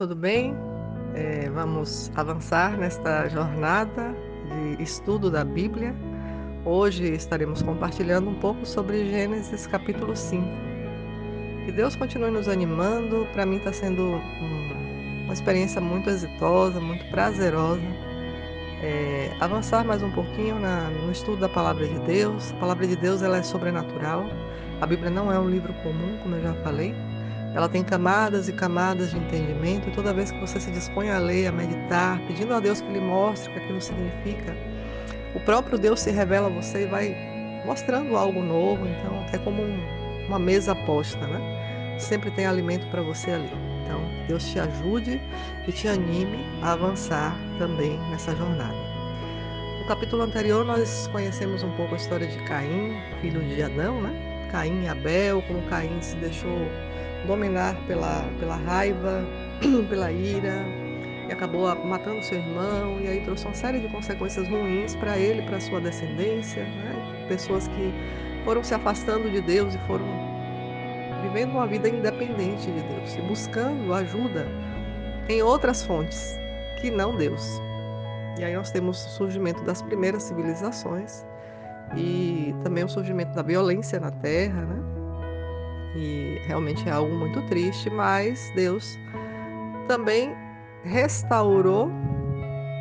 Tudo bem? Vamos avançar nesta jornada de estudo da Bíblia. Hoje estaremos compartilhando um pouco sobre Gênesis capítulo 5. Que Deus continue nos animando. Para mim está sendo uma experiência muito exitosa, muito prazerosa. Avançar mais um pouquinho no estudo da Palavra de Deus. A Palavra de Deus ela é sobrenatural. A Bíblia não é um livro comum, como eu já falei. Ela tem camadas e camadas de entendimento, e toda vez que você se dispõe a ler, a meditar, pedindo a Deus que lhe mostre o que aquilo significa, o próprio Deus se revela a você e vai mostrando algo novo. Então, é como uma mesa posta, né? Sempre tem alimento para você ali. Então, Deus te ajude e te anime a avançar também nessa jornada. No capítulo anterior, nós conhecemos um pouco a história de Caim, filho de Adão, né? Caim e Abel, como Caim se deixou dominar pela raiva, pela ira, e acabou matando seu irmão, e aí trouxe uma série de consequências ruins para ele, para sua descendência, né? Pessoas que foram se afastando de Deus e foram vivendo uma vida independente de Deus e buscando ajuda em outras fontes que não Deus. E aí nós temos o surgimento das primeiras civilizações e também o surgimento da violência na Terra, né? E realmente é algo muito triste, mas Deus também restaurou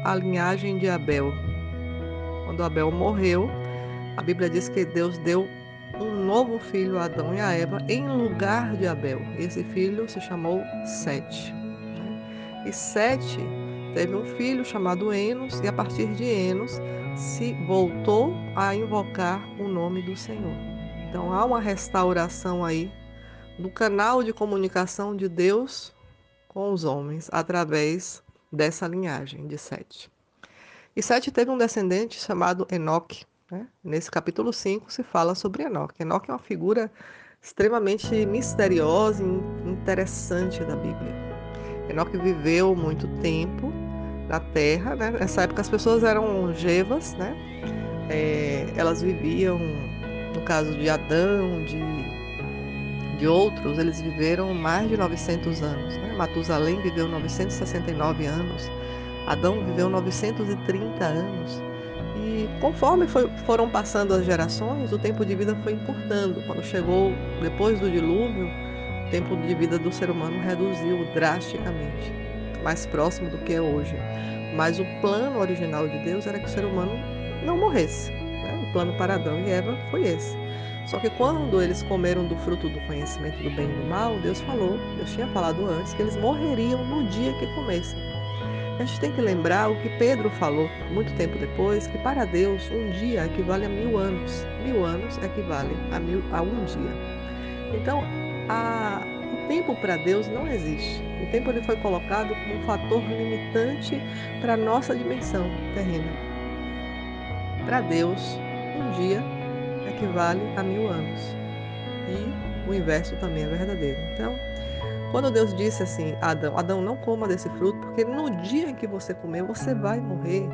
a linhagem de Abel. Quando Abel morreu, a Bíblia diz que Deus deu um novo filho a Adão e a Eva em lugar de Abel. Esse filho se chamou Sete. E Sete teve um filho chamado Enos, e a partir de Enos se voltou a invocar o nome do Senhor. Então há uma restauração aí do canal de comunicação de Deus com os homens através dessa linhagem de Sete. E Sete teve um descendente chamado Enoque, né? Nesse capítulo 5 se fala sobre Enoque. Enoque é uma figura extremamente misteriosa e interessante da Bíblia. Enoque viveu muito tempo na terra, né? Nessa época as pessoas eram longevas, né? Elas viviam, no caso de Adão, de outros, eles viveram mais de 900 anos, né? Matusalém viveu 969 anos, Adão viveu 930 anos. E conforme foram passando as gerações, o tempo de vida foi encurtando. Quando chegou depois do dilúvio, o tempo de vida do ser humano reduziu drasticamente, mais próximo do que é hoje. Mas o plano original de Deus era que o ser humano não morresse, né? O plano para Adão e Eva foi esse. Só que quando eles comeram do fruto do conhecimento do bem e do mal, Deus tinha falado antes, que eles morreriam no dia que comessem. A gente tem que lembrar o que Pedro falou muito tempo depois, que para Deus um dia equivale a 1000 anos. 1000 anos equivale a um dia. Então, o tempo para Deus não existe. O tempo ele foi colocado como um fator limitante para a nossa dimensão terrena. Para Deus, um dia equivale a 1000 anos. E o inverso também é verdadeiro. Então, quando Deus disse assim a Adão, Adão, não coma desse fruto, porque no dia em que você comer, você vai morrer.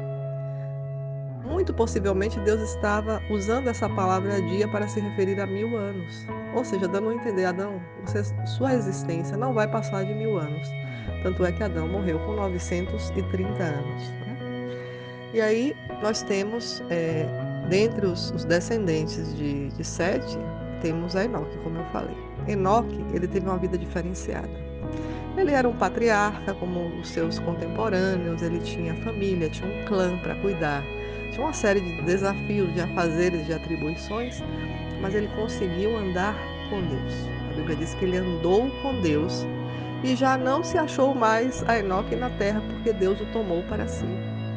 Muito possivelmente Deus estava usando essa palavra dia para se referir a 1000 anos. Ou seja, dando a entender, Adão, sua existência não vai passar de 1000 anos. Tanto é que Adão morreu com 930 anos. Né? E aí nós temos, dentre os descendentes de Sete, temos a Enoque, como eu falei. Enoque, ele teve uma vida diferenciada. Ele era um patriarca, como os seus contemporâneos, ele tinha família, tinha um clã para cuidar, tinha uma série de desafios, de afazeres, de atribuições, mas ele conseguiu andar com Deus. A Bíblia diz que ele andou com Deus e já não se achou mais a Enoque na terra, porque Deus o tomou para si.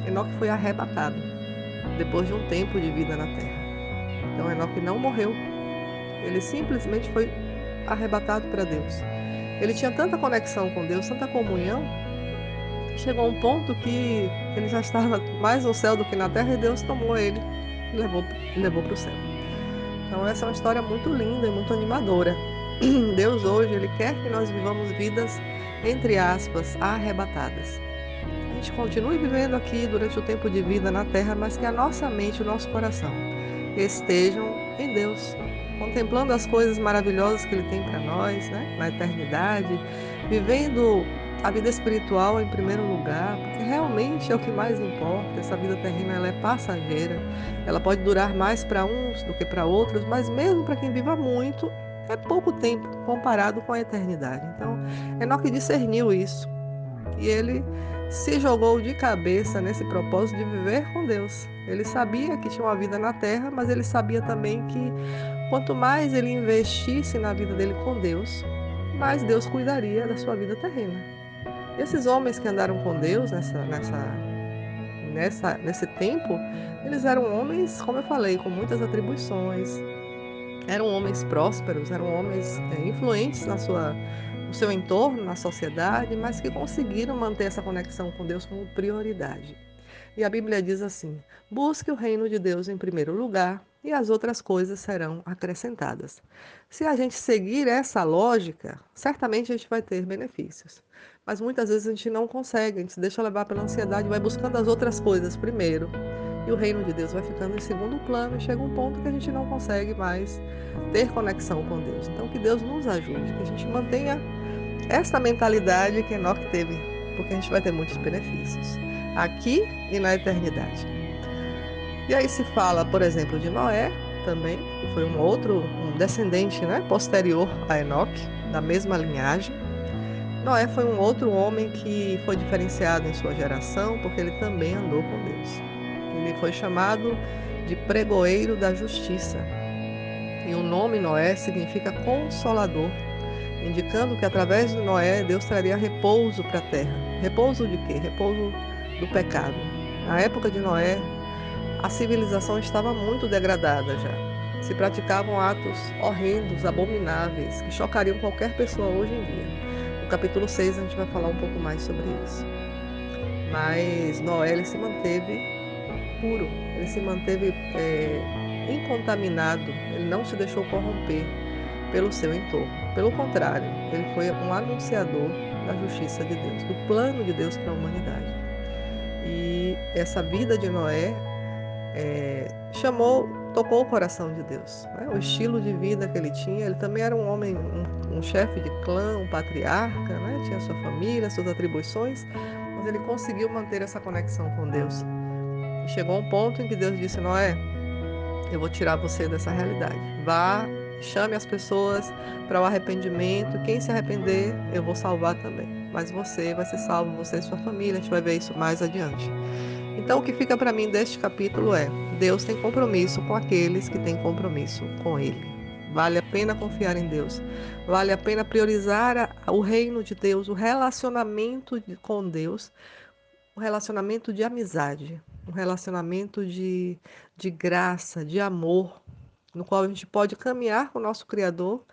Enoque foi arrebatado depois de um tempo de vida na terra. Então Enoque não morreu, ele simplesmente foi arrebatado para Deus. Ele tinha tanta conexão com Deus, tanta comunhão, que chegou a um ponto que ele já estava mais no céu do que na terra, e Deus tomou ele e levou para o céu. Então essa é uma história muito linda e muito animadora. Deus hoje, ele quer que nós vivamos vidas, entre aspas, arrebatadas. A gente continue vivendo aqui durante o tempo de vida na terra, mas que a nossa mente e o nosso coração estejam em Deus, contemplando as coisas maravilhosas que Ele tem para nós, né? Na eternidade, vivendo a vida espiritual em primeiro lugar, porque realmente é o que mais importa. Essa vida terrena, ela é passageira, ela pode durar mais para uns do que para outros, mas mesmo para quem viva muito, é pouco tempo comparado com a eternidade. Então, Enoque discerniu isso e ele se jogou de cabeça nesse propósito de viver com Deus. Ele sabia que tinha uma vida na terra, mas ele sabia também que quanto mais ele investisse na vida dele com Deus, mais Deus cuidaria da sua vida terrena. E esses homens que andaram com Deus nesse tempo, eles eram homens, como eu falei, com muitas atribuições, eram homens prósperos, eram homens influentes no seu entorno, na sociedade, mas que conseguiram manter essa conexão com Deus como prioridade. E a Bíblia diz assim: busque o reino de Deus em primeiro lugar e as outras coisas serão acrescentadas. Se a gente seguir essa lógica, certamente a gente vai ter benefícios. Mas muitas vezes a gente não consegue, a gente se deixa levar pela ansiedade, vai buscando as outras coisas primeiro. E o reino de Deus vai ficando em segundo plano e chega um ponto que a gente não consegue mais ter conexão com Deus. Então que Deus nos ajude, que a gente mantenha essa mentalidade que Enoque teve, porque a gente vai ter muitos benefícios aqui e na eternidade. E aí se fala, por exemplo, de Noé também, que foi um descendente, né, posterior a Enoque, da mesma linhagem. Noé foi um outro homem que foi diferenciado em sua geração, porque ele também andou com Deus. Ele foi chamado de pregoeiro da justiça. E o nome Noé significa consolador, indicando que através de Noé Deus traria repouso para a terra. Repouso de quê? Repouso do pecado. Na época de Noé, a civilização estava muito degradada já. Se praticavam atos horrendos, abomináveis, que chocariam qualquer pessoa hoje em dia. No capítulo 6 a gente vai falar um pouco mais sobre isso. Mas Noé ele se manteve puro, ele se manteve incontaminado, ele não se deixou corromper pelo seu entorno. Pelo contrário, ele foi um anunciador da justiça de Deus, do plano de Deus para a humanidade. E essa vida de Noé tocou o coração de Deus, né? O estilo de vida que ele tinha, ele também era um homem, um chefe de clã, um patriarca, né? Tinha sua família, suas atribuições, mas ele conseguiu manter essa conexão com Deus. E chegou um ponto em que Deus disse: Noé, eu vou tirar você dessa realidade. Vá, chame as pessoas para o arrependimento. Quem se arrepender, eu vou salvar também. Mas você vai ser salvo, você e sua família. A gente vai ver isso mais adiante. Então, o que fica para mim deste capítulo é: Deus tem compromisso com aqueles que têm compromisso com Ele. Vale a pena confiar em Deus. Vale a pena priorizar o reino de Deus, o relacionamento com Deus, um relacionamento de amizade, um relacionamento de graça, de amor, no qual a gente pode caminhar com o nosso Criador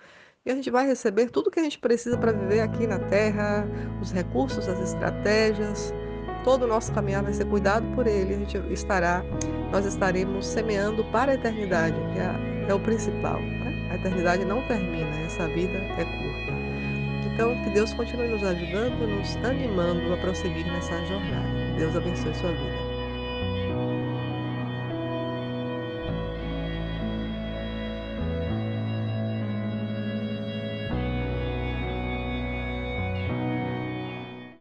e a gente vai receber tudo que a gente precisa para viver aqui na Terra, os recursos, as estratégias, todo o nosso caminhar vai ser cuidado por Ele. Nós estaremos semeando para a eternidade, que é o principal, né? A eternidade não termina, essa vida é curta. Então, que Deus continue nos ajudando, nos animando a prosseguir nessa jornada. Deus abençoe sua vida.